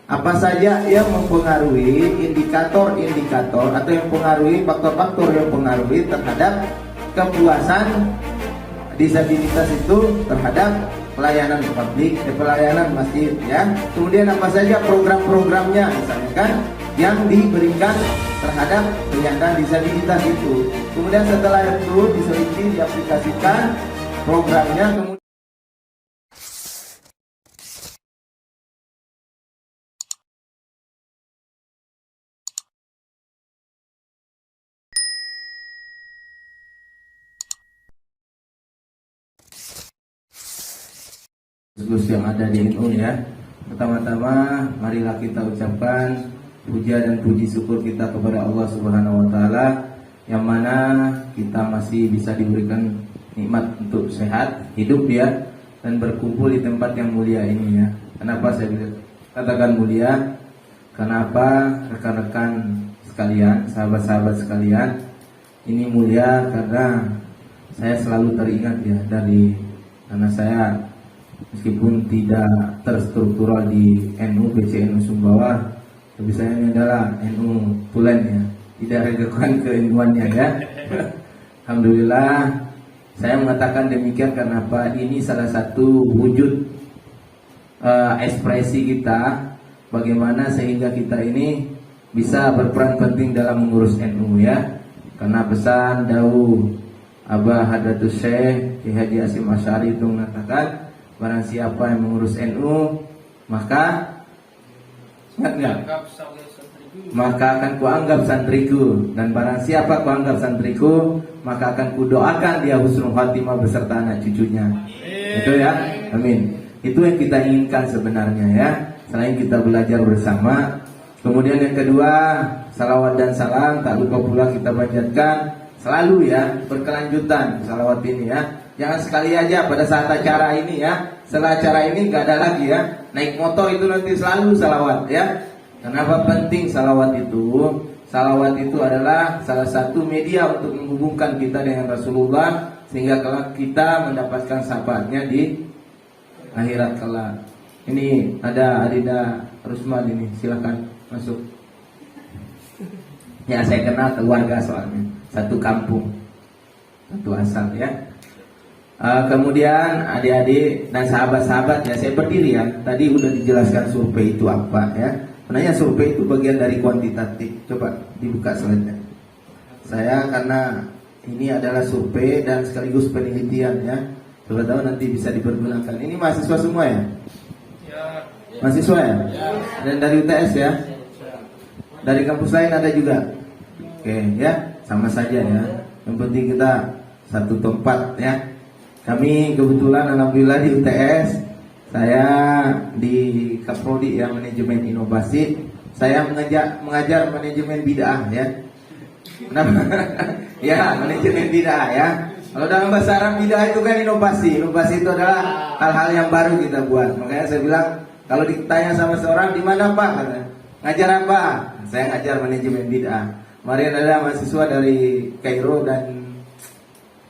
Apa saja yang mempengaruhi indikator-indikator atau yang mempengaruhi faktor-faktor yang mempengaruhi terhadap kepuasan disabilitas itu terhadap pelayanan publik, pelayanan masjid ya. Kemudian apa saja program-programnya misalnya kan yang diberikan terhadap penyandang disabilitas itu. Kemudian setelah itu diteliti, diaplikasikan programnya, kemudian yang ada di NU ya. Pertama-tama marilah kita ucapkan puja dan puji syukur kita kepada Allah Subhanahu wa taala yang mana kita masih bisa diberikan nikmat untuk sehat, hidup ya, dan berkumpul di tempat yang mulia ini ya. Kenapa saya katakan mulia? Kenapa rekan-rekan sekalian, sahabat-sahabat sekalian, ini mulia karena saya selalu teringat ya karena saya meskipun tidak terstruktural di NU BCNU Sumbawa, tapi saya ini adalah NU Tulen ya, tidak ragukan ke-NU-annya ya. Alhamdulillah, saya mengatakan demikian karena apa? Ini salah satu wujud ekspresi kita bagaimana sehingga kita ini bisa berperan penting dalam mengurus NU ya. Karena pesan dawuh Abah Hadratus Syekh Ki Haji Hasyim Asy'ari itu mengatakan, barang siapa yang mengurus NU maka akan kuanggap santriku, dan barang siapa kuanggap santriku maka akan kudoakan dia husnul khatimah beserta anak cucunya. Itu ya, amin. Itu yang kita inginkan sebenarnya ya. Selain kita belajar bersama, kemudian yang kedua, salawat dan salam tak lupa pula kita panjatkan selalu ya, berkelanjutan salawat ini ya. Jangan sekali aja pada saat acara ini ya. Setelah acara ini gak ada lagi ya. Naik motor itu nanti selalu salawat ya. Kenapa penting salawat itu? Salawat itu adalah salah satu media untuk menghubungkan kita dengan Rasulullah, sehingga kelak kita mendapatkan syafaatnya di akhirat kelak. Ini ada Adida Rusman ini, silakan masuk. Ya, saya kenal keluarga soalnya, satu kampung, satu asal ya. Kemudian adik-adik dan sahabat-sahabat ya, saya berdiri ya. Tadi udah dijelaskan survei itu apa ya. Sebenarnya survei itu bagian dari kuantitatif. Coba dibuka slide-nya. Saya karena ini adalah survei dan sekaligus penelitian ya. Coba tahu nanti bisa dipergunakan. Ini mahasiswa semua ya? Mahasiswa ya? Dan dari UTS ya? Dari kampus lain ada juga? Oke ya, sama saja ya. Yang penting kita satu tempat ya. Kami kebetulan alhamdulillah di UTS, saya di Kaprodi ya, manajemen inovasi. Saya mengajar manajemen bid'ah ya. Kenapa? Ya, manajemen bid'ah ya. Kalau dalam bahasa Arab bid'ah itu kan inovasi. Inovasi itu adalah hal-hal yang baru kita buat. Makanya saya bilang, kalau ditanya sama seorang, di mana Pak? Ngajar apa? Saya ngajar manajemen bid'ah. Kemarin ada mahasiswa dari Kairo dan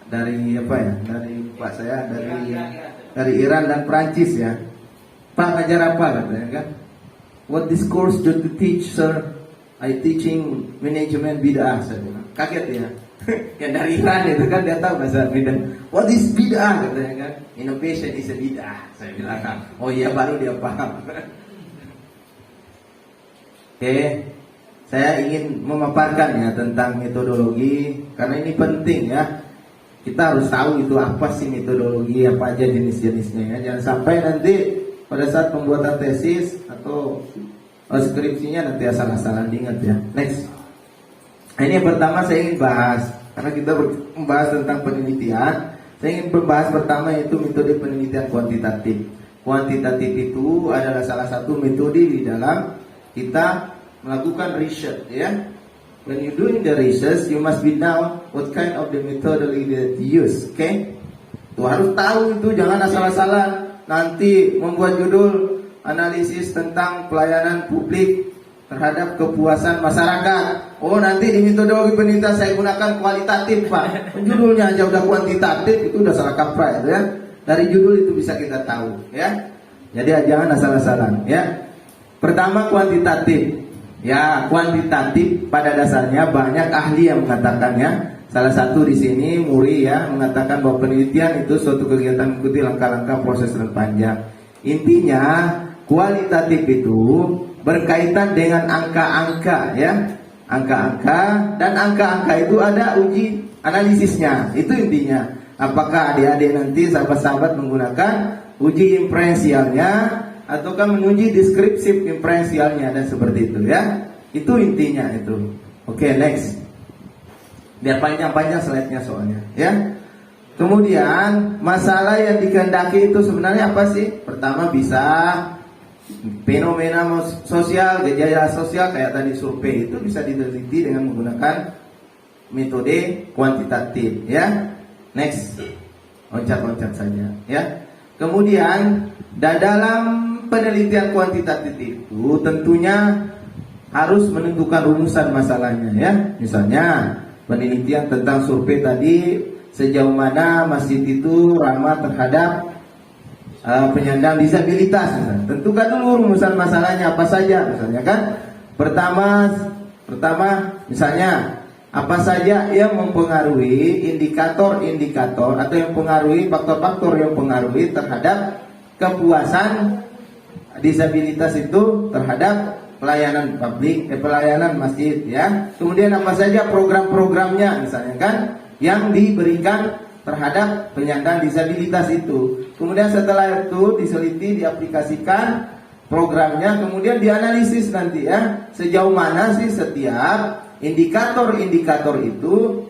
dari apa ya? Dari Pak saya dari Iran dan Prancis ya. Pak ngajar apa katanya kan? What this course do you teach, sir? I teaching management bid'ah. Saya bilang. Kaget ya. Yang dari Iran itu kan dia tahu bahasa bid'ah. What is bid'ah katanya kan? Innovation is a bid'ah. Saya bilang kan. Oh iya, baru dia paham. Oke. Saya ingin memaparkan ya tentang metodologi karena ini penting ya. Kita harus tahu itu apa sih metodologi, apa aja jenis-jenisnya ya. Jangan sampai nanti pada saat pembuatan tesis atau skripsinya nanti asal-asalan diingat ya. Next. Nah, ini yang pertama saya ingin bahas karena kita membahas tentang penelitian. Saya ingin membahas pertama yaitu metode penelitian kuantitatif. Kuantitatif itu adalah salah satu metode di dalam kita melakukan research ya. When you doing the research, you must be know what kind of the methodology that you use, okay? Tuh harus tahu itu, jangan asal-asalan. Nanti membuat judul analisis tentang pelayanan publik terhadap kepuasan masyarakat. Oh, nanti di metodologi penelitian saya gunakan kualitatif, Pak. Judulnya aja udah kuantitatif, itu udah salah kaprah itu ya. Dari judul itu bisa kita tahu, ya. Jadi jangan asal-asalan, ya. Pertama kuantitatif. Ya, kuantitatif pada dasarnya banyak ahli yang mengatakannya. Salah satu di sini Muri ya mengatakan bahwa penelitian itu suatu kegiatan mengikuti langkah-langkah proses dan panjang. Intinya kualitatif itu berkaitan dengan angka-angka ya, angka-angka, dan angka-angka itu ada uji analisisnya. Itu intinya. Apakah adik-adik nanti sahabat-sahabat menggunakan uji inferensialnya ataukah menguji deskriptif inferensialnya dan seperti itu ya. Itu intinya itu. Oke, next. Biar panjang-panjang slide-nya soalnya ya. Kemudian masalah yang dikehendaki itu sebenarnya apa sih? Pertama bisa fenomena sosial, gejala sosial kayak tadi survei itu bisa diteliti dengan menggunakan metode kuantitatif ya. Next. Loncat-loncat saja ya. Kemudian dalam penelitian kuantitatif itu tentunya harus menentukan rumusan masalahnya ya. Misalnya penelitian tentang survei tadi, sejauh mana masjid itu ramah terhadap penyandang disabilitas. Tentukan dulu rumusan masalahnya apa saja. Misalnya kan pertama misalnya apa saja yang mempengaruhi indikator-indikator atau yang mempengaruhi faktor-faktor yang mempengaruhi terhadap kepuasan disabilitas itu terhadap pelayanan publik, pelayanan masjid ya. Kemudian apa saja program-programnya misalnya kan yang diberikan terhadap penyandang disabilitas itu. Kemudian setelah itu diseliti, diaplikasikan programnya, kemudian dianalisis nanti ya, sejauh mana sih setiap indikator-indikator itu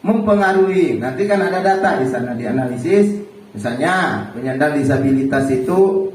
mempengaruhi. Nanti kan ada data di sana dianalisis. Misalnya penyandang disabilitas itu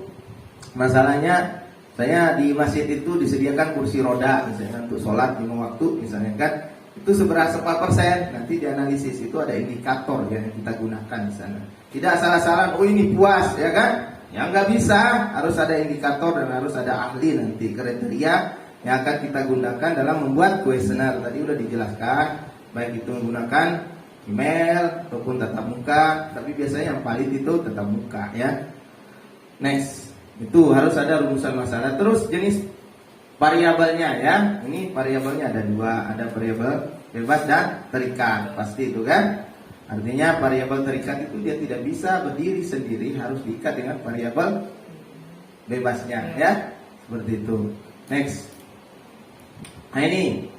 masalahnya saya di masjid itu disediakan kursi roda misalnya untuk sholat 5 waktu misalnya kan, itu seberapa persen nanti dianalisis. Itu ada indikator yang kita gunakan di sana. Tidak asal-asalan oh ini puas ya kan, ya nggak bisa, harus ada indikator dan harus ada ahli nanti kriteria yang akan kita gunakan dalam membuat kuesioner. Tadi udah dijelaskan baik itu menggunakan email ataupun tatap muka, tapi biasanya yang valid itu tatap muka ya. Next. Itu harus ada rumusan masalah. Terus jenis variabelnya ya. Ini variabelnya ada 2, ada variabel bebas dan terikat. Pasti itu kan. Artinya variabel terikat itu dia tidak bisa berdiri sendiri, harus diikat dengan variabel bebasnya ya. Seperti itu. Next. Nah ini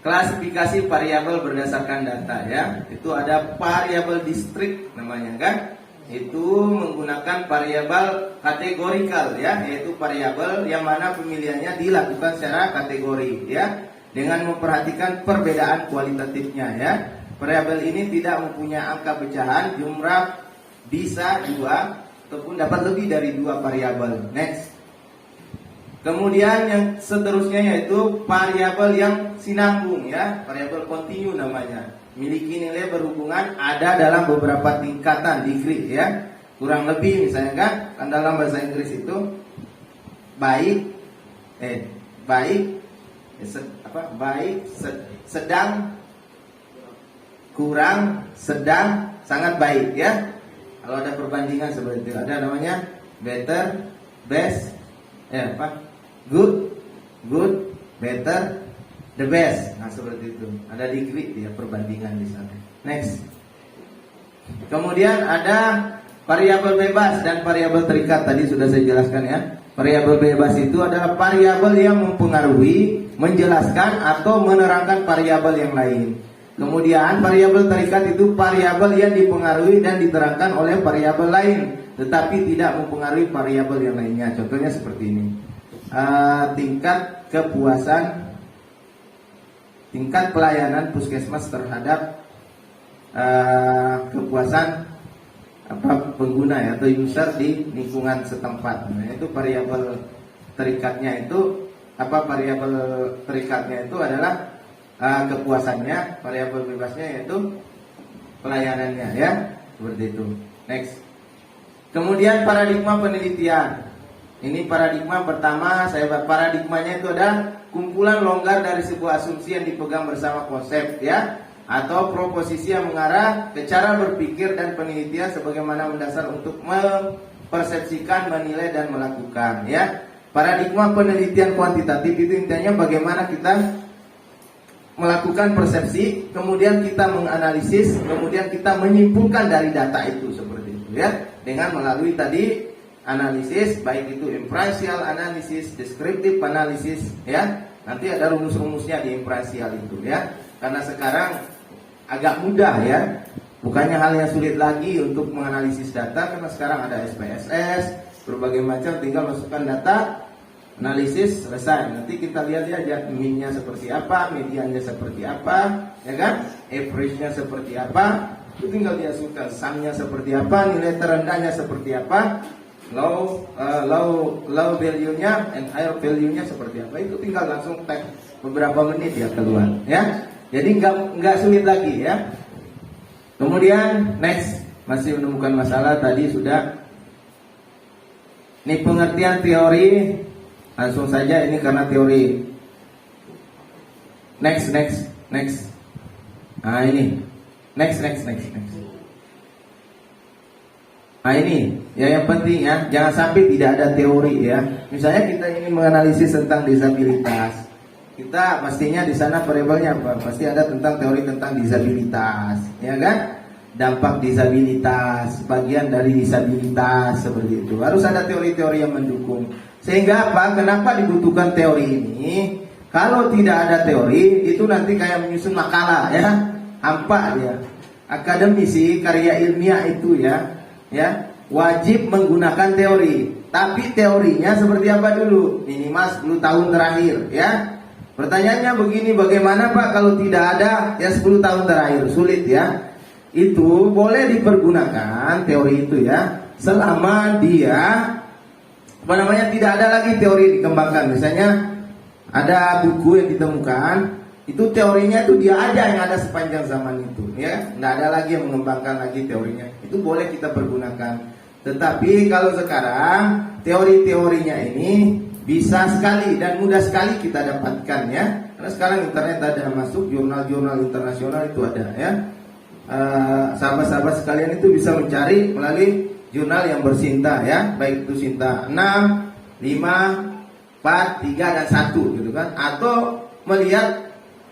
klasifikasi variabel berdasarkan data ya. Itu ada variabel distrik namanya kan. Itu menggunakan variabel kategorikal ya, yaitu variabel yang mana pemilihannya dilakukan secara kategori ya, dengan memperhatikan perbedaan kualitatifnya ya. Variabel ini tidak mempunyai angka pecahan, jumlah bisa 2 ataupun dapat lebih dari 2 variabel. Next. Kemudian yang seterusnya yaitu variabel yang sinambung ya, variabel kontinu namanya. Miliki nilai berhubungan ada dalam beberapa tingkatan degree ya. Kurang lebih misalnya kan dalam bahasa Inggris itu sedang, kurang, sedang, sangat baik ya. Kalau ada perbandingan seperti itu ada namanya better, best, good, better, the best. Nah seperti itu. Ada degree dia perbandingan di sana. Next. Kemudian ada variabel bebas dan variabel terikat. Tadi sudah saya jelaskan ya. Variabel bebas itu adalah variabel yang mempengaruhi, menjelaskan atau menerangkan variabel yang lain. Kemudian variabel terikat itu variabel yang dipengaruhi dan diterangkan oleh variabel lain, tetapi tidak mempengaruhi variabel yang lainnya. Contohnya seperti ini. Tingkat kepuasan, tingkat pelayanan puskesmas terhadap kepuasan pengguna ya, atau user di lingkungan setempat. Nah, itu variabel terikatnya itu variabel terikatnya itu adalah kepuasannya, variabel bebasnya yaitu pelayanannya ya, seperti itu. Next. Kemudian paradigma penelitian. Ini paradigma pertama, paradigmanya itu adalah kumpulan longgar dari sebuah asumsi yang dipegang bersama konsep ya, atau proposisi yang mengarah ke cara berpikir dan penelitian sebagaimana mendasar untuk mempersepsikan, menilai dan melakukan ya. Paradigma penelitian kuantitatif itu intinya bagaimana kita melakukan persepsi, kemudian kita menganalisis, kemudian kita menyimpulkan dari data itu seperti itu ya, dengan melalui tadi analisis, baik itu impartial analisis, descriptive analisis ya. Nanti ada rumus-rumusnya di impartial itu ya. Karena sekarang agak mudah ya, bukannya hal yang sulit lagi untuk menganalisis data, karena sekarang ada SPSS, berbagai macam, tinggal masukkan data, analisis, selesai. Nanti kita lihat aja mean-nya seperti apa, mediannya seperti apa, ya kan? Average-nya seperti apa, itu tinggal dimasukkan. Sum-nya seperti apa, nilai terendahnya seperti apa, low value-nya and higher value-nya seperti apa, itu tinggal langsung tag beberapa menit ya keluar, ya. Jadi nggak sulit lagi ya. Kemudian next, masih menemukan masalah tadi sudah. Ini pengertian teori. Langsung saja, ini karena teori. Next. Nah ini, next. Nah ini, ya yang penting ya, jangan sampai tidak ada teori ya. Misalnya kita ingin menganalisis tentang disabilitas, kita pastinya di sana variabelnya apa? Pasti ada tentang teori tentang disabilitas, ya kan? Dampak disabilitas, bagian dari disabilitas seperti itu. Harus ada teori-teori yang mendukung. Sehingga apa? Kenapa dibutuhkan teori ini? Kalau tidak ada teori, itu nanti kayak menyusun makalah ya, hampa dia. Akademisi, karya ilmiah itu ya, wajib menggunakan teori. Tapi teorinya seperti apa dulu? Minimal 10 tahun terakhir ya. Pertanyaannya begini, bagaimana Pak kalau tidak ada ya 10 tahun terakhir? Sulit ya. Itu boleh dipergunakan teori itu ya, selama dia tidak ada lagi teori dikembangkan. Misalnya ada buku yang ditemukan, itu teorinya itu dia aja yang ada sepanjang zaman itu ya, nggak ada lagi yang mengembangkan lagi teorinya. Itu boleh kita pergunakan. Tetapi kalau sekarang teori-teorinya ini bisa sekali dan mudah sekali kita dapatkan ya, karena sekarang internet ada masuk, jurnal-jurnal internasional itu ada ya. Sahabat-sahabat sekalian itu bisa mencari melalui jurnal yang bersinta ya, baik itu Sinta 6, 5, 4, 3 dan 1 gitu kan, atau melihat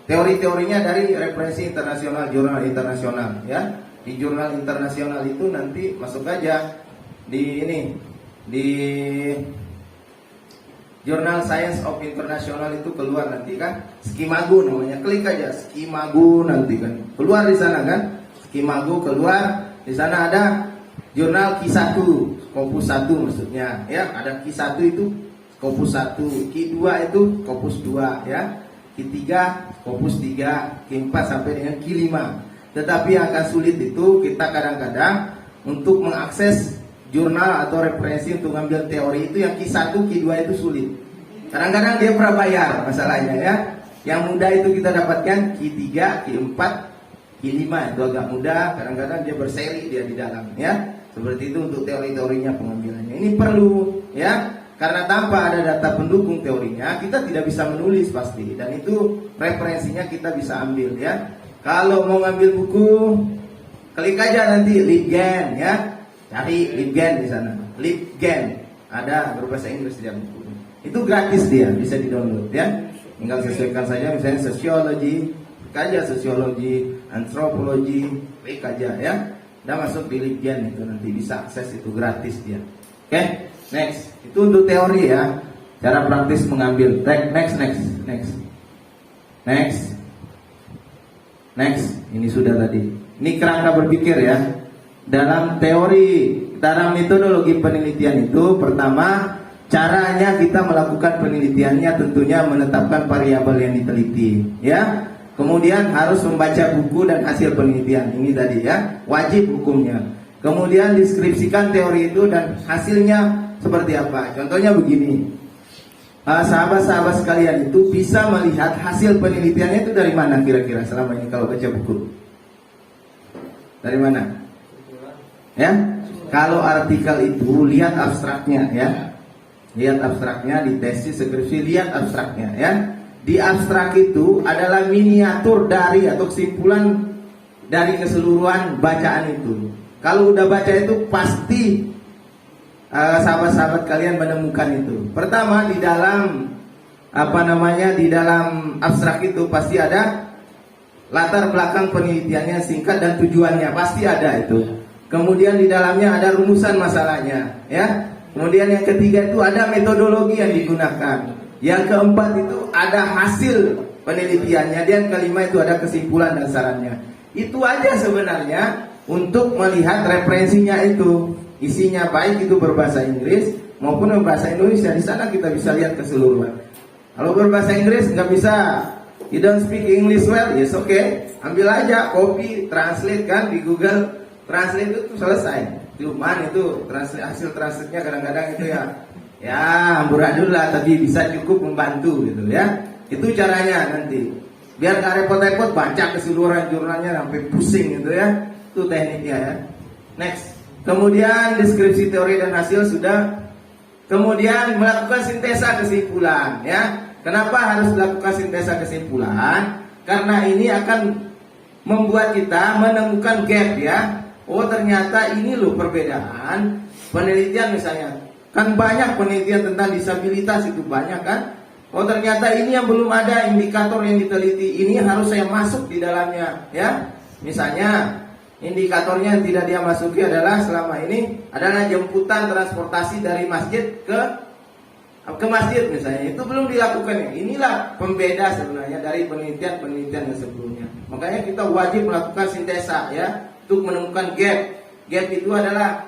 teori-teorinya dari referensi internasional, jurnal internasional ya. Di jurnal internasional itu nanti masuk aja di Jurnal Science of International itu keluar nanti kan, Skimago namanya, klik aja Skimago nanti kan keluar di sana kan, Skimago keluar di sana. Ada jurnal Q1, Scopus 1 maksudnya ya, ada Q1 itu Scopus 1, Q2 itu Scopus 2 ya, Q3 Scopus 3, Q4 sampai dengan Q5. Tetapi yang akan sulit itu kita kadang-kadang untuk mengakses jurnal atau referensi untuk ngambil teori itu yang Q1, Q2 itu sulit. Kadang-kadang dia prabayar masalahnya ya. Yang mudah itu kita dapatkan Q3, Q4, Q5 itu agak mudah. Kadang-kadang dia berseri dia di dalam ya. Seperti itu untuk teori-teorinya pengambilannya. Ini perlu ya, karena tanpa ada data pendukung teorinya kita tidak bisa menulis pasti. Dan itu referensinya kita bisa ambil ya. Kalau mau ngambil buku, klik aja nanti LibGen ya. Cari LibGen di sana. LibGen ada berbahasa Inggris dia buku. Itu gratis dia, bisa di-download ya. Tinggal sesuaikan saja misalnya sosiologi, klik aja sosiologi, antropologi, klik aja ya. Udah masuk di LibGen itu nanti bisa akses, itu gratis dia. Oke, next. Itu untuk teori ya. Cara praktis mengambil. Next. Ini sudah tadi. Ini kerangka berpikir ya. Dalam teori, dalam metodologi penelitian itu, pertama caranya kita melakukan penelitiannya tentunya menetapkan variabel yang diteliti ya. Kemudian harus membaca buku dan hasil penelitian. Ini tadi ya, wajib hukumnya. Kemudian deskripsikan teori itu dan hasilnya seperti apa. Contohnya begini, sahabat-sahabat sekalian itu bisa melihat hasil penelitiannya itu dari mana kira-kira selama ini kalau baca buku? Dari mana? Ya, kalau artikel itu lihat abstraknya ya, lihat abstraknya di tesis, skripsi, lihat abstraknya ya. Di abstrak itu adalah miniatur dari atau kesimpulan dari keseluruhan bacaan itu. Kalau udah baca itu pasti sahabat-sahabat kalian menemukan itu? Pertama, di dalam di dalam abstrak itu pasti ada latar belakang penelitiannya, singkat dan tujuannya, pasti ada itu. Kemudian di dalamnya ada rumusan masalahnya, ya. Kemudian yang ketiga itu ada metodologi yang digunakan. Yang keempat itu ada hasil penelitiannya, dan kelima itu ada kesimpulan dan sarannya. Itu aja sebenarnya untuk melihat referensinya itu, isinya baik itu berbahasa Inggris maupun berbahasa Indonesia. Di sana kita bisa lihat keseluruhan. Kalau berbahasa Inggris nggak bisa, you don't speak English well, yes okay, ambil aja, copy, translate kan di Google Translate itu selesai. Cuman itu hasil translate-nya kadang-kadang itu ya amburadul lah, tapi bisa cukup membantu gitu ya. Itu caranya nanti. Biar gak repot-repot baca keseluruhan jurnalnya sampai pusing gitu ya. Itu tekniknya ya. Next. Kemudian deskripsi teori dan hasil sudah. Kemudian melakukan sintesa kesimpulan ya. Kenapa harus melakukan sintesa kesimpulan? Karena ini akan membuat kita menemukan gap ya. Oh ternyata ini loh perbedaan penelitian misalnya. Kan banyak penelitian tentang disabilitas itu banyak kan. Oh ternyata ini yang belum ada indikator yang diteliti. Ini harus saya masuk di dalamnya ya. Misalnya indikatornya yang tidak dia masuki adalah selama ini adalah jemputan transportasi dari masjid ke masjid misalnya. Itu belum dilakukan ya. Inilah pembeda sebenarnya dari penelitian-penelitian yang sebelumnya. Makanya kita wajib melakukan sintesa ya, untuk menemukan gap. Gap itu adalah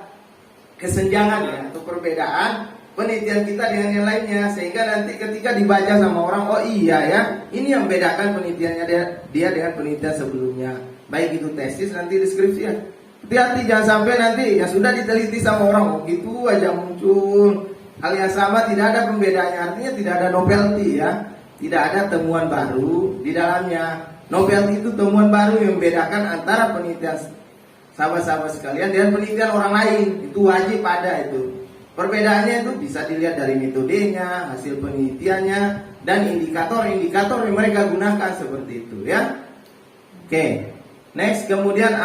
kesenjangan ya, atau perbedaan penelitian kita dengan yang lainnya, sehingga nanti ketika dibaca sama orang, oh iya ya, ini yang membedakan penelitiannya dia dengan penelitian sebelumnya. Baik itu tesis nanti deskripsi ya. Hati-hati jangan sampai nanti yang sudah diteliti sama orang, oh gitu aja muncul hal yang sama, tidak ada pembedaannya. Artinya tidak ada novelty ya, tidak ada temuan baru di dalamnya. Novelty itu temuan baru yang membedakan antara penelitian sahabat-sahabat sekalian dengan penelitian orang lain. Itu wajib ada itu. Perbedaannya itu bisa dilihat dari metodenya, hasil penelitiannya, dan indikator-indikator yang mereka gunakan seperti itu ya. Oke. Next, kemudian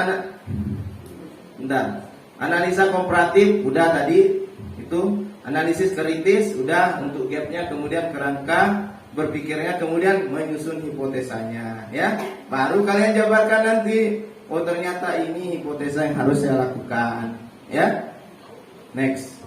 analisa komparatif udah tadi itu, analisis kritis udah untuk gapnya, kemudian kerangka berpikirnya, kemudian menyusun hipotesanya ya. Baru kalian jabarkan nanti, oh ternyata ini hipotesa yang harus saya lakukan ya. Next.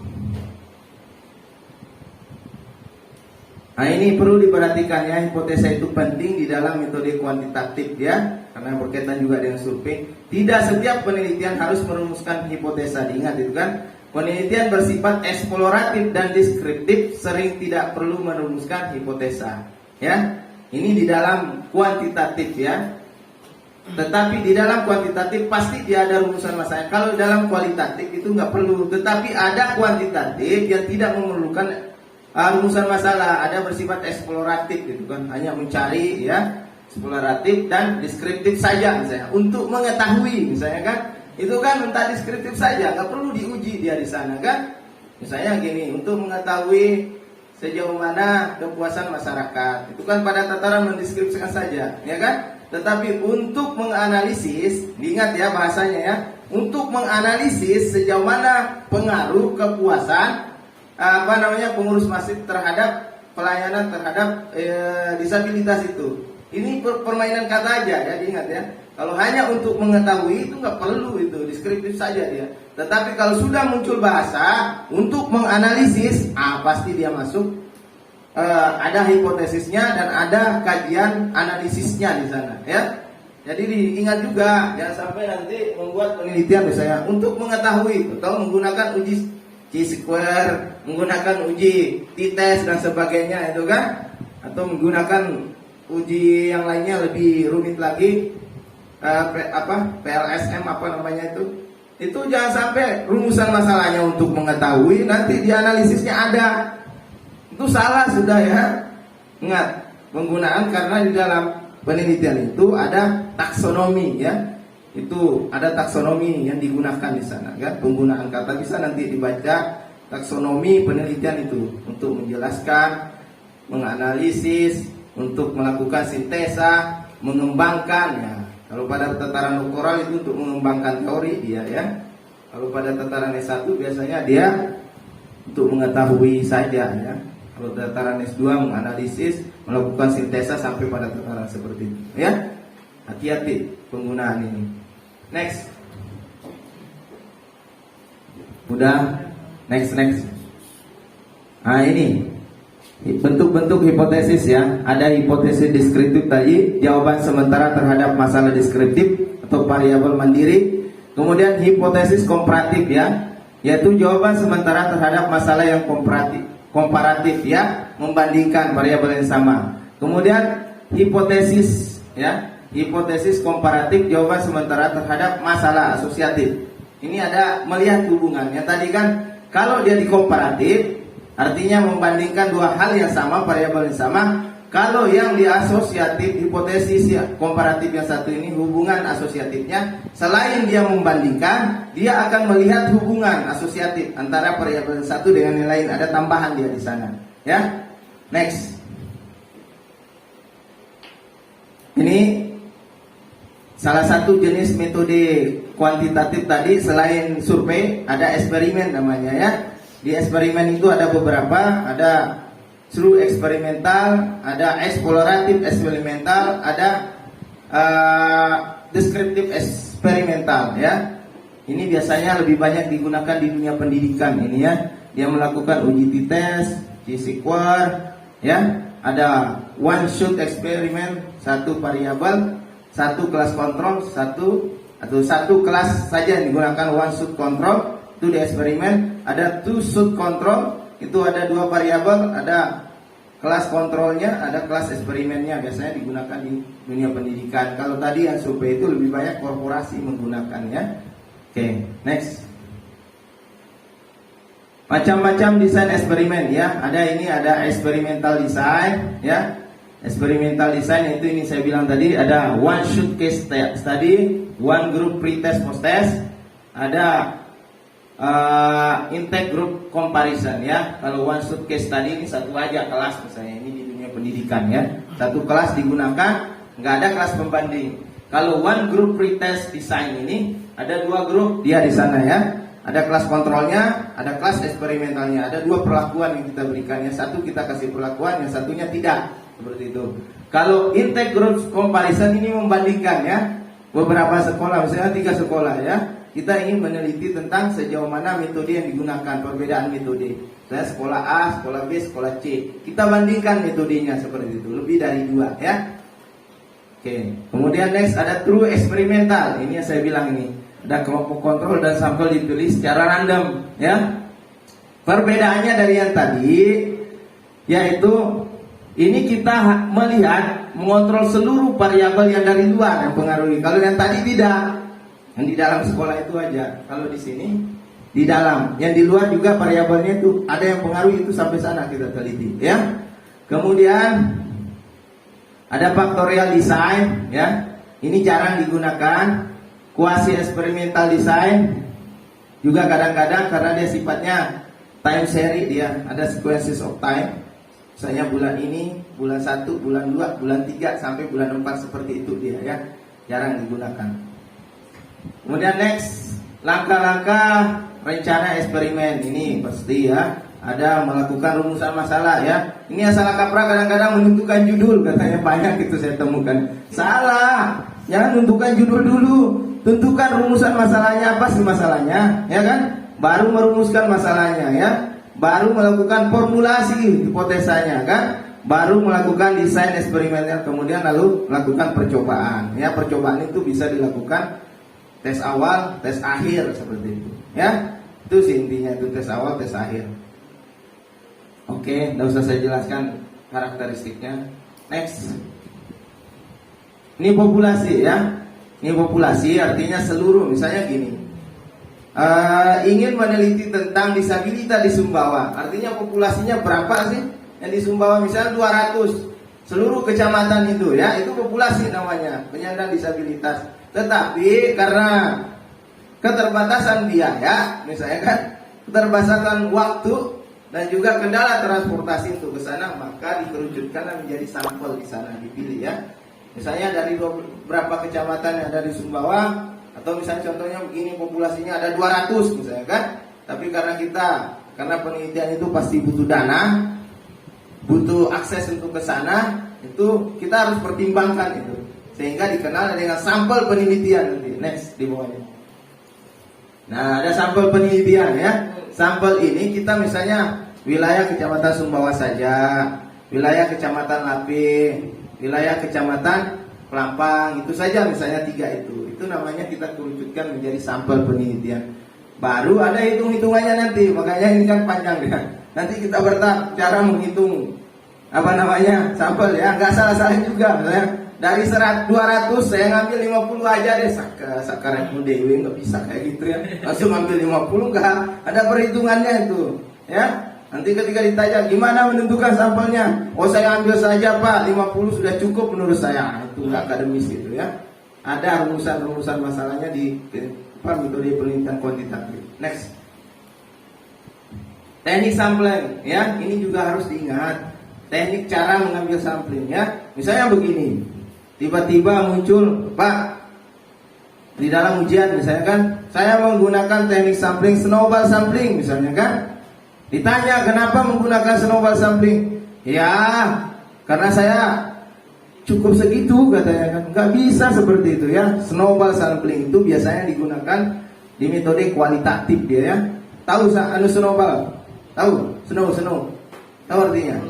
Nah ini perlu diperhatikan ya, hipotesa itu penting di dalam metode kuantitatif ya, karena berkaitan juga dengan survei. Tidak setiap penelitian harus merumuskan hipotesa, diingat itu kan. Penelitian bersifat eksploratif dan deskriptif sering tidak perlu merumuskan hipotesa ya. Ini di dalam kuantitatif ya. Tetapi di dalam kuantitatif pasti dia ada rumusan masalah. Kalau dalam kualitatif itu nggak perlu. Tetapi ada kuantitatif yang tidak memerlukan rumusan masalah, ada bersifat eksploratif gitu kan, hanya mencari ya, eksploratif dan deskriptif saja misalnya, untuk mengetahui misalnya kan. Itu kan entah deskriptif saja, nggak perlu diuji dia di sana kan. Misalnya gini, untuk mengetahui sejauh mana kepuasan masyarakat, itu kan pada tataran mendeskripsikan saja, ya kan. Tetapi untuk menganalisis, diingat ya bahasanya ya, untuk menganalisis sejauh mana pengaruh kepuasan pengurus masjid terhadap pelayanan terhadap disabilitas itu. Ini permainan kata aja ya, diingat ya. Kalau hanya untuk mengetahui itu nggak perlu, itu deskriptif saja dia. Tetapi kalau sudah muncul bahasa untuk menganalisis, pasti dia masuk. Ada hipotesisnya dan ada kajian analisisnya di sana ya. Jadi diingat juga, jangan sampai nanti membuat penelitian misalnya untuk mengetahui atau menggunakan uji Chi-square, menggunakan uji t-test dan sebagainya itu kan, atau menggunakan uji yang lainnya lebih rumit lagi, PLSM apa namanya itu jangan sampai rumusan masalahnya untuk mengetahui, nanti di analisisnya ada, itu salah sudah ya. Ingat, penggunaan karena di dalam penelitian itu ada taksonomi ya. Itu ada taksonomi yang digunakan di sana kan, penggunaan kata bisa nanti dibaca taksonomi penelitian itu untuk menjelaskan, menganalisis, untuk melakukan sintesa, mengembangkan ya. Kalau pada tataran doktoral itu untuk mengembangkan teori dia ya. Kalau pada tataran S1 biasanya dia untuk mengetahui saja ya. Kalau tataran S2 menganalisis, melakukan sintesa sampai pada tataran seperti itu ya. Hati-hati penggunaan ini. Next. Udah, next. Nah ini bentuk-bentuk hipotesis ya. Ada hipotesis deskriptif tadi, jawaban sementara terhadap masalah deskriptif atau variabel mandiri. Kemudian hipotesis komparatif ya, yaitu jawaban sementara terhadap masalah yang komparatif ya, membandingkan variabel yang sama. Kemudian hipotesis ya, hipotesis komparatif, jawaban sementara terhadap masalah asosiatif. Ini ada melihat hubungan. Yang tadi kan kalau dia dikomparatif artinya membandingkan dua hal yang sama, variabel yang sama. Kalau yang di asosiatif, hipotesis ya, komparatif yang satu ini hubungan asosiatifnya, selain dia membandingkan, dia akan melihat hubungan asosiatif antara variabel yang satu dengan yang lain. Ada tambahan dia di sana ya. Next. Ini salah satu jenis metode kuantitatif tadi. Selain survei, ada eksperimen namanya ya. Di eksperimen itu ada beberapa, ada true eksperimental, ada eksploratif eksperimental, ada deskriptif eksperimental ya. Ini biasanya lebih banyak digunakan di dunia pendidikan ini ya. Dia melakukan uji t-test, T-square ya. Ada one shot eksperimen, satu variabel, satu kelas kontrol, satu kelas saja digunakan one shot control, itu di eksperimen. Ada two shot control, itu ada dua variabel, ada kelas kontrolnya, ada kelas eksperimennya, biasanya digunakan di dunia pendidikan. Kalau tadi yang survei itu lebih banyak korporasi menggunakannya. Oke, next. Macam-macam desain eksperimen ya. Ada experimental design ya. Experimental design itu ini saya bilang tadi, ada one shot case study, one group pre-test post-test, ada intake group comparison ya. Kalau one shot case study ini satu aja kelas misalnya, ini di dunia pendidikan ya. Satu kelas digunakan, nggak ada kelas pembanding. Kalau one group pre-test design ini ada dua grup dia di sana ya. Ada kelas kontrolnya, ada kelas eksperimentalnya. Ada dua perlakuan yang kita berikan. Yang satu kita kasih perlakuan, yang satunya tidak. Seperti itu. Kalau intake group comparison ini membandingkan ya, beberapa sekolah, misalnya 3 sekolah ya. Kita ingin meneliti tentang sejauh mana metode yang digunakan, perbedaan metode. Saya sekolah A, sekolah B, sekolah C. Kita bandingkan metodenya seperti itu, lebih dari 2 ya. Oke. Kemudian next ada true eksperimental. Ini yang saya bilang ini. Ada kelompok kontrol dan sampel dipilih secara random ya. Perbedaannya dari yang tadi yaitu ini kita melihat mengontrol seluruh variabel yang dari luar yang pengaruhi. Kalau yang tadi tidak, yang di dalam sekolah itu aja. Kalau di sini di dalam, yang di luar juga variabelnya itu ada yang pengaruhi, itu sampai sana kita teliti ya. Kemudian ada factorial design ya. Ini jarang digunakan. Quasi eksperimental design juga kadang-kadang karena dia sifatnya time series, dia ada sequences of time. Misalnya bulan ini, bulan 1, bulan 2, bulan 3 sampai bulan 4 seperti itu dia ya. Jarang digunakan. Kemudian next, langkah-langkah rencana eksperimen. Ini pasti ya, ada melakukan rumusan masalah ya. Ini yang salah kaprah kadang-kadang menentukan judul, katanya banyak itu saya temukan. Salah. Jangan tentukan judul dulu. Tentukan rumusan masalahnya, apa sih masalahnya, ya kan? Baru merumuskan masalahnya ya. Baru melakukan formulasi hipotesanya kan? Baru melakukan desain eksperimennya, kemudian lalu melakukan percobaan. Ya, percobaan itu bisa dilakukan tes awal, tes akhir seperti itu. Ya, itu sih intinya, itu tes awal, tes akhir. Oke, tidak usah saya jelaskan karakteristiknya. Next. Ini populasi ya. Ini populasi artinya seluruh, misalnya gini. Ingin meneliti tentang disabilitas di Sumbawa. Artinya populasinya berapa sih yang di Sumbawa, misalnya 200. Seluruh kecamatan itu ya, itu populasi namanya, penyandang disabilitas. Tetapi karena keterbatasan biaya, misalnya kan, keterbatasan waktu dan juga kendala transportasi untuk ke sana, maka dikerucutkan menjadi sampel di sana, dipilih ya. Misalnya dari berapa kecamatan yang ada di Sumbawa, atau misalnya contohnya begini, populasinya ada 200 misalnya kan. Tapi karena kita karena penelitian itu pasti butuh dana, butuh akses untuk ke sana, itu kita harus pertimbangkan itu, sehingga dikenal dengan sampel penelitian nanti. Next di bawahnya. Nah, ada sampel penelitian ya. Sampel ini kita misalnya wilayah Kecamatan Sumbawa saja, wilayah Kecamatan Lape, wilayah Kecamatan Pelampang, itu saja misalnya 3 itu. Itu namanya kita kerucutkan menjadi sampel penelitian. Baru ada hitung-hitungannya nanti, makanya ini kan panjang ya. Nanti kita bertahap cara menghitung sampel ya, nggak salah-salah juga. Misalnya dari 200 saya ngambil 50 aja deh, sakaratmu dewe, nggak bisa kayak gitu ya. Langsung ngambil 50, nggak ada perhitungannya itu ya. Nanti ketika ditanya gimana menentukan sampelnya, oh saya ambil saja Pak, 50 sudah cukup menurut saya. Itu nggak akademis gitu ya. Ada rumusan-rumusan masalahnya di metode penelitian kuantitatif. Next, teknik sampling ya, ini juga harus diingat. Teknik cara mengambil sampling ya. Misalnya begini, tiba-tiba muncul, Pak, di dalam ujian misalnya kan, saya menggunakan teknik sampling snowball sampling misalnya kan. Ditanya kenapa menggunakan snowball sampling? Ya, karena saya cukup segitu katanya kan. Nggak bisa seperti itu ya. Snowball sampling itu biasanya digunakan di metode kualitatif dia ya. Tahu snowball? Tahu? Snow. Tahu artinya?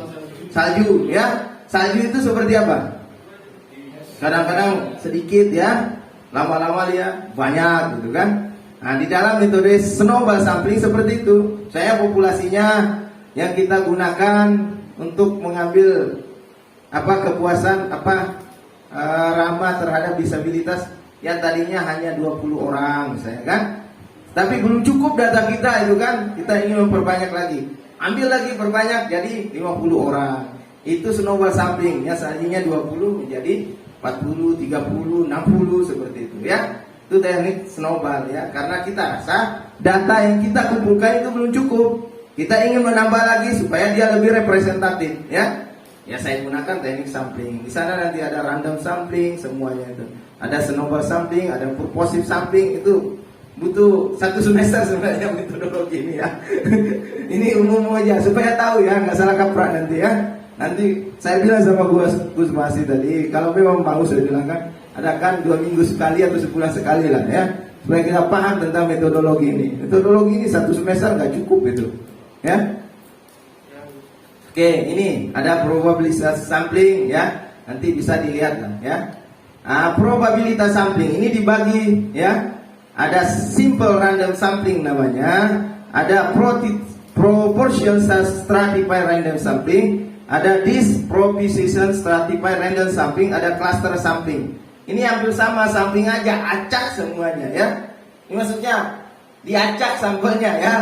Salju ya. Salju itu seperti apa? Kadang-kadang sedikit ya, lama-lama dia banyak gitu kan. Nah, di dalam metode snowball sampling seperti itu. Saya populasinya yang kita gunakan untuk mengambil kepuasan ramah terhadap disabilitas yang tadinya hanya 20 orang misalnya kan. Tapi belum cukup data kita itu kan, kita ingin memperbanyak lagi. Ambil lagi perbanyak jadi 50 orang. Itu snowball sampling ya, selanjutnya 20 menjadi 40, 30, 60 seperti itu ya. Itu teknik snowball ya, karena kita rasa data yang kita kumpulkan itu belum cukup. Kita ingin menambah lagi supaya dia lebih representatif ya. Ya saya gunakan teknik sampling. Di sana nanti ada random sampling semuanya itu. Ada snowball sampling, ada purposive sampling, itu butuh 1 semester sebenarnya metodologi ini ya. Ini umum aja supaya tahu ya, nggak salah kaprah nanti ya. Nanti saya bilang sama Gus Masih tadi, kalau memang mau saya bilang kan, adakan 2 minggu sekali atau sebulan sekali lah ya, supaya kita paham tentang metodologi ini. Metodologi ini 1 semester nggak cukup itu ya. Oke, ini ada probabilitas sampling ya, nanti bisa dilihat lah ya. Probabilitas sampling ini dibagi ya. Ada simple random sampling namanya, ada proportion stratified random sampling, ada disproportion stratified random sampling, ada cluster sampling. Ini hampir sama, sampling aja, acak semuanya ya. Ini maksudnya diacak sampelnya ya.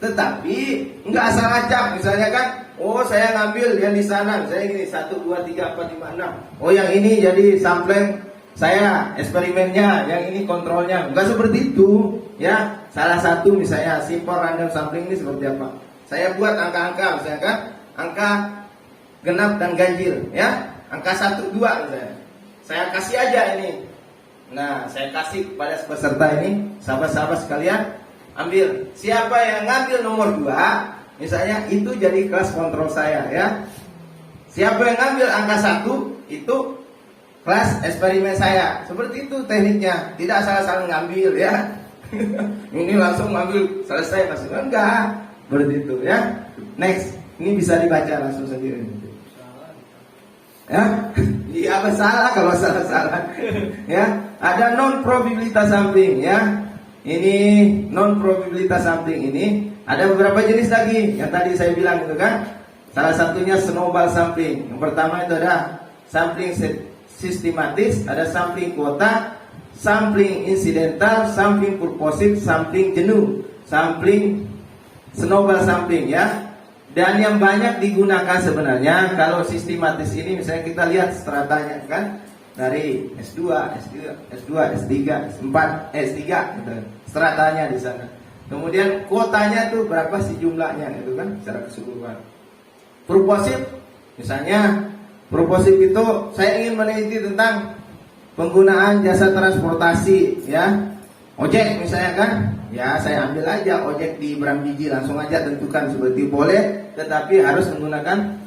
Tetapi nggak asal acak, misalnya kan, oh saya ngambil yang di sana, misalnya gini 1, 2, 3, 4, 5, 6. Oh yang ini jadi sampling saya, eksperimennya, yang ini kontrolnya. Nggak seperti itu ya. Salah satu misalnya simple random sampling ini seperti apa? Saya buat angka-angka misalnya kan, angka genap dan ganjil ya. Angka 1, 2 misalnya. Saya kasih aja ini. Nah, saya kasih kepada peserta ini, sahabat-sahabat sekalian, ambil. Siapa yang ngambil nomor 2, misalnya itu jadi kelas kontrol saya ya. Siapa yang ngambil angka 1, itu kelas eksperimen saya. Seperti itu tekniknya. Tidak salah-salah ngambil ya. Ini langsung ngambil selesai langsung. Enggak. Seperti itu ya. Next. Ini bisa dibaca langsung sendiri. Ya. Iya apa salah kalau salah-salah. Ya. Ada non probabilitas sampling ya. Ini non probabilitas sampling ini ada beberapa jenis lagi yang tadi saya bilang itu kan. Salah satunya snowball sampling. Yang pertama itu ada sampling sistematis, ada sampling kuota, sampling insidental, sampling purposive, sampling jenuh, sampling snowball sampling ya. Dan yang banyak digunakan sebenarnya kalau sistematis ini, misalnya kita lihat stratanya kan, dari S2, S2, S3, S4, S3 gitu. Stratanya di sana. Kemudian kuotanya itu berapa sih jumlahnya itu kan secara keseluruhan. Purposive misalnya, purposive itu saya ingin meneliti tentang penggunaan jasa transportasi ya. ojek misalnya kan, ya saya ambil aja ojek di Bram Biji, langsung aja tentukan seperti boleh, tetapi harus menggunakan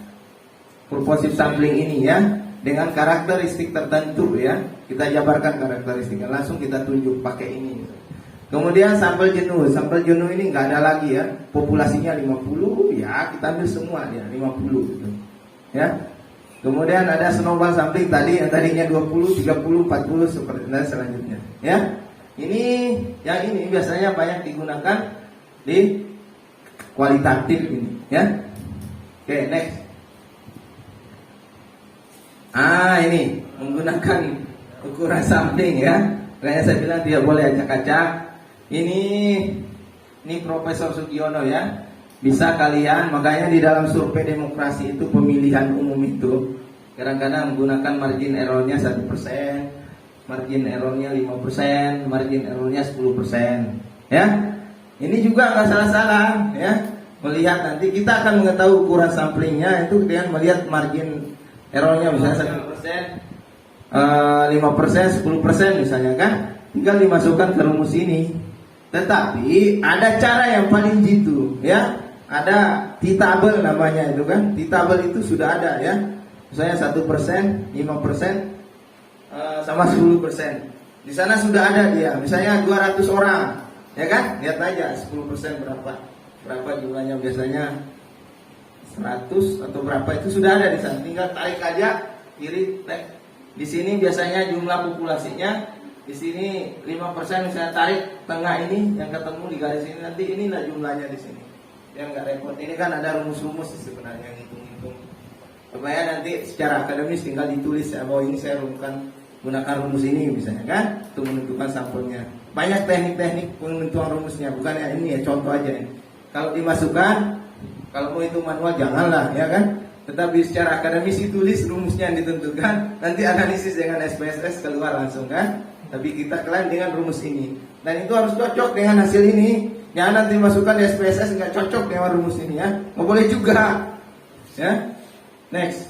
purposive sampling ini ya, dengan karakteristik tertentu ya. Kita jabarkan karakteristiknya, langsung kita tunjuk pakai ini. Kemudian sampel jenuh ini nggak ada lagi ya, populasinya 50 ya, kita ambil semua dia 50 gitu. Ya. Kemudian ada snowball sampling tadi yang tadinya 20, 30, 40 seperti dan selanjutnya ya. Ini yang ini biasanya banyak digunakan di kualitatif ini ya. Oke, next. Ini menggunakan ukuran sampling ya. Kayak saya bilang tidak boleh acak-acak. Ini Profesor Sugiono ya. Bisa kalian, makanya di dalam survei demokrasi itu pemilihan umum itu kadang-kadang menggunakan margin errornya 1%, margin errornya 5%, margin errornya 10% ya. Ini juga nggak salah-salah ya. Melihat nanti kita akan mengetahui ukuran samplingnya itu dengan melihat margin errornya misalnya 1%, 5%, 10% misalnya kan, tinggal dimasukkan ke rumus ini. Tetapi ada cara yang paling jitu ya. Ada T-table namanya itu kan. T-table itu sudah ada ya. Misalnya 1%, 5%, sama 10%. Di sana sudah ada dia. Misalnya 200 orang, ya kan? Lihat aja 10% berapa jumlahnya, biasanya 100 atau berapa itu sudah ada di sana. Tinggal tarik aja kiri. Di sini biasanya jumlah populasinya, di sini 5%, misalnya tarik tengah ini yang ketemu di garis ini, nanti inilah jumlahnya di sini. Yang nggak repot. Ini kan ada rumus-rumus sebenarnya, hitung-hitung. Supaya nanti secara akademis tinggal ditulis ya, bahwa ini saya gunakan rumus ini misalnya kan, untuk menentukan sampelnya. Banyak teknik-teknik penentuan rumusnya, bukan ya ini ya contoh aja ini. Kalau dimasukkan, kalau mau hitung manual janganlah ya kan. Tetapi secara akademis ditulis rumusnya yang ditentukan, nanti analisis dengan SPSS keluar langsung kan. Tapi kita klaim dengan rumus ini, dan itu harus cocok dengan hasil ini. Jangan nanti masukkan di SPSS nggak cocok dengan rumus ini ya, nggak boleh juga ya. Next,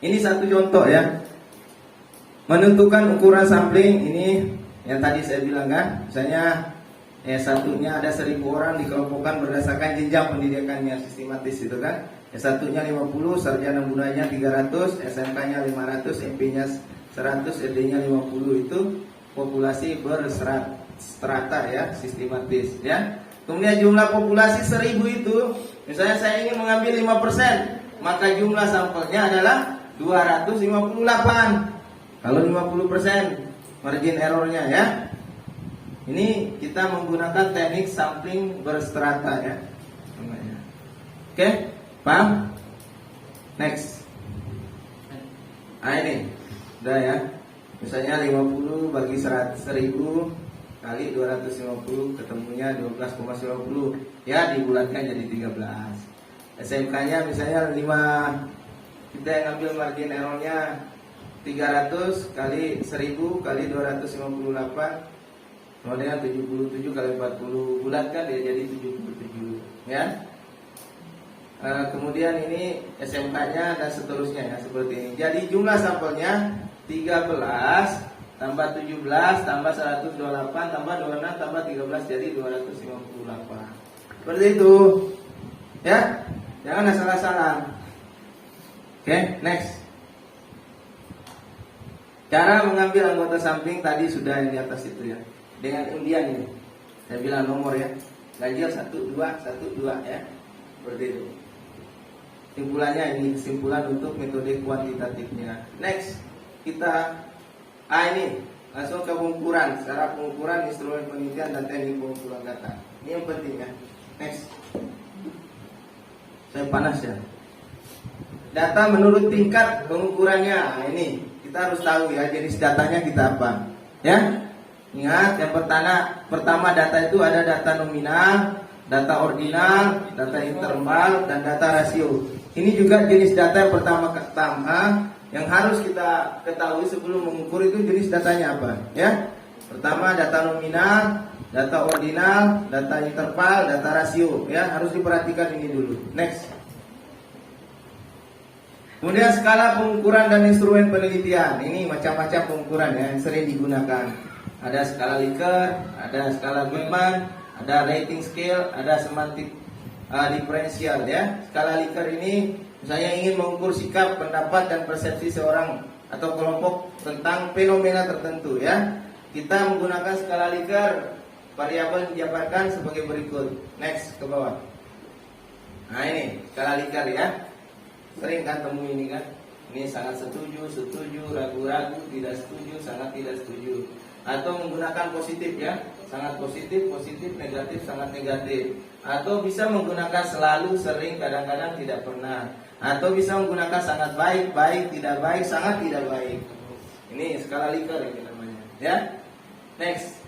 ini satu contoh ya, menentukan ukuran sampling. Ini yang tadi saya bilang kan, misalnya satunya ada 1000 orang dikelompokkan berdasarkan jenjang pendidikannya sistematis itu kan. Satunya 50, sarjana mudanya 300, SMK-nya 500, MP-nya 100, SD-nya 50, itu populasi berstrata ya, sistematis ya. Kemudian jumlah populasi 1000 itu, misalnya saya ingin mengambil 5%, maka jumlah sampelnya adalah 258. Kalau 50% margin errornya ya. Ini kita menggunakan teknik sampling berstrata ya. Oke, paham? Next. Ini udah ya. Misalnya 50 bagi 1000 kali 250 ketemunya 12,50. Ya, dibulatkan jadi 13. SMK-nya misalnya 5, kita yang ambil margin errornya 300 kali 1000 kali 258 sama dengan 77 kali 40, bulatkan dia jadi 77 ya. Kemudian ini SMK-nya dan seterusnya ya, seperti ini. Jadi jumlah sampelnya 13 tambah 17 tambah 128 tambah 26 tambah 13 jadi 258. Seperti itu ya. Jangan asal-asalan. Oke, next. Cara mengambil anggota sampling tadi sudah yang di atas itu ya. Dengan undian ini. Saya bilang nomor ya. Ganjil 1 2 1 2 ya. Seperti itu. Kesimpulannya ini kesimpulan untuk metode kuantitatifnya. Next, kita ini langsung ke pengukuran, cara pengukuran, instrumen penelitian dan teknik pengukuran data. Ini yang penting ya. Next. Saya panas ya. Data menurut tingkat pengukurannya. Nah, ini kita harus tahu ya jenis datanya kita apa. Ya. Ingat yang pertama data itu ada data nominal, data ordinal, data interval, dan data rasio. Ini juga jenis data yang pertama yang harus kita ketahui sebelum mengukur itu jenis datanya apa. Ya. Pertama data nominal, data ordinal, data interval, data rasio. Ya, harus diperhatikan ini dulu. Next. Kemudian skala pengukuran dan instrumen penelitian. Ini macam-macam pengukuran ya, yang sering digunakan. ada skala Likert, ada skala Goodman, ada rating scale, ada semantik diferensial ya. Skala Likert ini misalnya ingin mengukur sikap, pendapat dan persepsi seorang atau kelompok tentang fenomena tertentu ya. Kita menggunakan skala Likert, variabel dijabarkan sebagai berikut. Next ke bawah. Nah ini skala Likert ya. Sering kan temui ini kan. Ini sangat setuju, setuju, ragu-ragu, tidak setuju, sangat tidak setuju. Atau menggunakan positif ya, sangat positif, positif, negatif, sangat negatif. Atau bisa menggunakan selalu, sering, kadang-kadang, tidak pernah. Atau bisa menggunakan sangat baik, baik, tidak baik, sangat tidak baik. Ini skala Likert ini namanya ya. Next.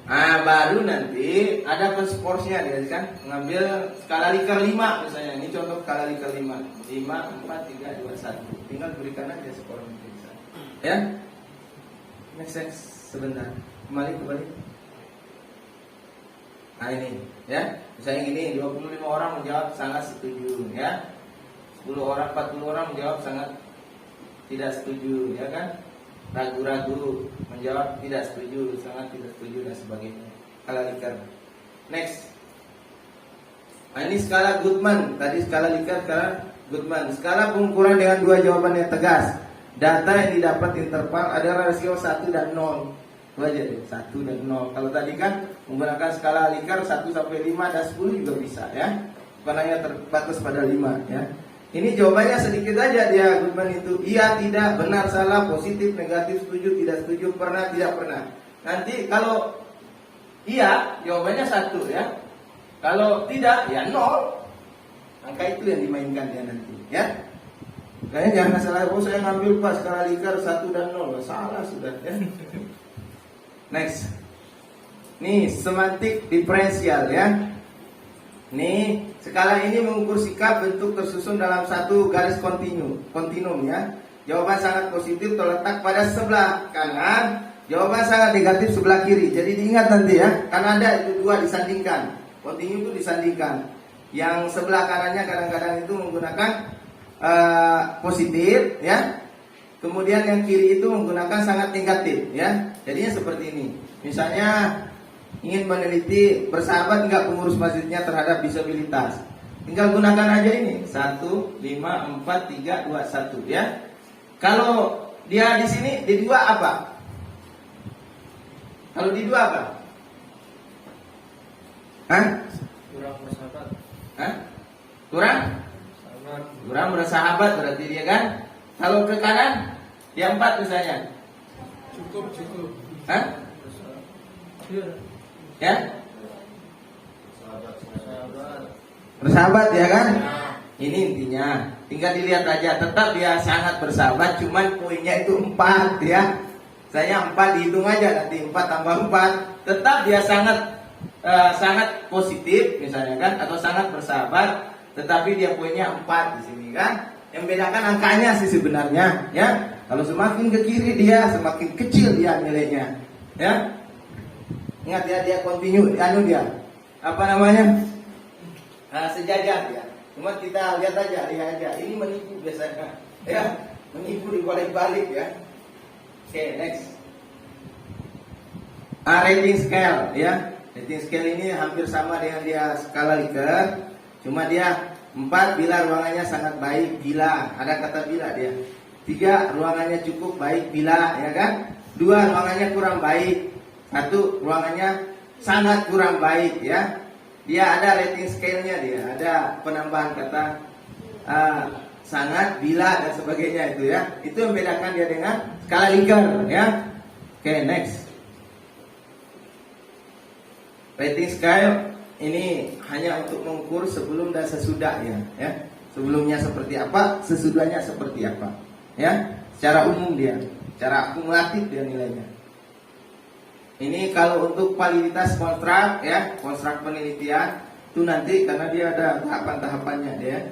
Nah baru nanti ada pensporsnya dia kan, mengambil skala Likert 5 misalnya. Ini contoh skala Likert 5, 5, 4, 3, 2, 1. Tinggal berikan aja skor ya. Next sebentar. Kembali. Nah ini ya. Misalnya gini, 25 orang menjawab sangat setuju ya. 10 orang, 40 orang menjawab sangat tidak setuju ya kan. Ragu-ragu menjawab tidak setuju, sangat tidak setuju dan sebagainya. Skala Likert. Next. Nah ini skala Goodman. Tadi skala Likert, skala Goodman. Skala pengukuran dengan dua jawaban yang tegas. Data yang didapat interval ada rasio 1 dan 0. Itu aja deh, 1 dan 0. Kalau tadi kan menggunakan skala Likert 1 sampai 5 dan 10 juga bisa ya. Bukan hanya terbatas pada 5 ya. Ini jawabannya sedikit aja dia Goodman itu. Iya, tidak, benar, salah, positif, negatif, setuju, tidak setuju, pernah, tidak pernah. Nanti kalau iya jawabannya 1 ya. Kalau tidak ya 0. Angka itu yang dimainkan dia nanti ya. Kayaknya jangan salah, saya ngambil pas skala Likert 1 dan 0. Salah sudah ya. Next. Nih, semantik diferensial ya. Nih, skala ini mengukur sikap bentuk tersusun dalam satu garis kontinum ya. Jawaban sangat positif terletak pada sebelah kanan, jawaban sangat negatif sebelah kiri. Jadi diingat nanti ya, kan ada itu dua disandingkan. Kontinu itu disandingkan. Yang sebelah kanannya kadang-kadang itu menggunakan positif ya. Kemudian yang kiri itu menggunakan sangat negatif ya. Jadinya seperti ini. Misalnya ingin meneliti bersahabat enggak pengurus masjidnya terhadap disabilitas. Tinggal gunakan aja ini 1, 5, 4, 3, 2, 1 ya. Kalau dia di sini di 2 apa? Kalau di 2 apa? Hah? Kurang bersahabat. Hah? Kurang bersahabat berarti dia kan. Kalau ke kanan dia 4 misalnya. Cukup. Hah? Iya. Ya? Bersahabat Bersahabat ya kan? Ini intinya. Tinggal dilihat aja. Tetap dia sangat bersahabat. Cuman poinnya itu 4 ya. Saya 4 dihitung aja nanti 4 tambah 4. Tetap dia sangat positif misalnya kan, atau sangat bersahabat. Tetapi dia poinnya 4 di sini kan. Yang bedakan angkanya sih sebenarnya ya. Kalau semakin ke kiri dia semakin kecil dia nilainya ya. Ingat ya, dia continue, dia apa namanya, sejajar ya. Cuma kita lihat aja, ini menipu biasanya ya, menipu dibalik-balik ya. Oke, next. Rating scale ya. Rating scale ini hampir sama dengan dia skala Likert, cuma dia 4 bila ruangannya sangat baik, bila ada kata bila dia. 3 ruangannya cukup baik, bila ya kan. 2 ruangannya kurang baik. 1 ruangannya sangat kurang baik ya. Dia ada rating scale-nya, dia ada penambahan kata sangat, bila dan sebagainya itu ya. Itu yang membedakan dia dengan skala Likert ya. Oke, next. Rating scale ini hanya untuk mengukur sebelum dan sesudahnya ya. Sebelumnya seperti apa, sesudahnya seperti apa ya. Secara umum dia, secara akumulatif dia nilainya. Ini kalau untuk validitas kontrak ya, kontrak penelitian itu nanti karena dia ada tahapan-tahapannya ya.